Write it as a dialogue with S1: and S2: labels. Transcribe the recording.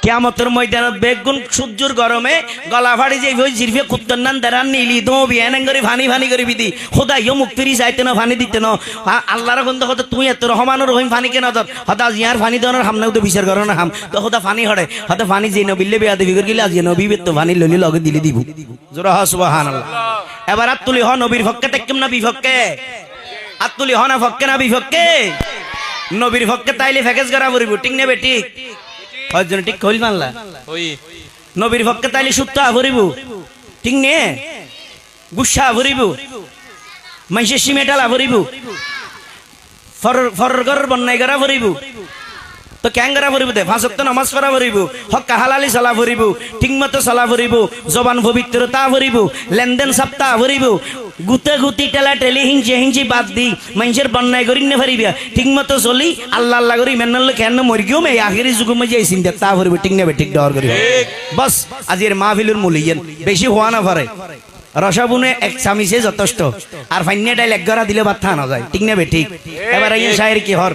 S1: কিয়ামতের ময়দানত বেগুন সূর্যর গরমে গলা ফাড়ি যে ওই জিরফে কুত্তর নান দাঁড়ান নীলি দো বিয়ান করে ভানি ভানি করে বিদি খোদা ইয় মুখ ফিরি যাইতে না ভানি দিতে না আল্লাহর বন্ধ কথা তুই এত রহমানুর রহিম ফানি কেন তোর হতা জিয়ার ফানি দনের হামনাও তো বিচার করো না হাম তো খোদা ফানি হড়ে হতা ফানি যে নবিলে বিয়া দেবি করে গিলা যে নবী তো ফানি ললি লগে দিলি দিব জোরা সুবহানাল্লাহ। এবার আত্তুলি হ নবীর পক্ষে তাকিম না বিপক্ষে আত্তুলি হ না পক্ষে না বিপক্ষে নবীর পক্ষে তাইলে ফ্যাকেজ করা পড়িব ঠিক নেবে ঠিক হয়জন ঠিক কইল মানলা
S2: ওই
S1: নবীর পক্ষে তাইলে সুত্তা ভরিব ঠিক নে গুসা ভরিব মাইসে সিমেটালা ভরিব ফরগর বন্যাই করা ভরিব তো ক্যাঙ্গারা ভরিব দে ফাঁসক তো নামাজ পড়া ভরিব হক্কা হালালি সালা ভরিব ঠিক মতো সালা ভরিব জবান পবিত্রতা ভরিব লেনদেন সপ্তাহ ভরিব গুতে গুতি টেলা টেলি হিংসে হিংসি বাদ দি মানুষের বন্যায় করি না পারিবা ঠিক মতো চলি আল্লাহ আল্লাহ করি মেনালে কেন মরিগিও মে আখেরি যুগ মে যাই চিন্তা তা ভরিব ঠিক নেবে ঠিক ডর করিব বস আজির মাহফিলুর মুলিয়েন বেশি হওয়া না পারে রসাবুনে এক চামিচে যথেষ্ট আর ফাইনে ডাইল এক গড়া দিলে বাদ থা না যায় ঠিক নেবে ঠিক এবার এই শায়ের কি হর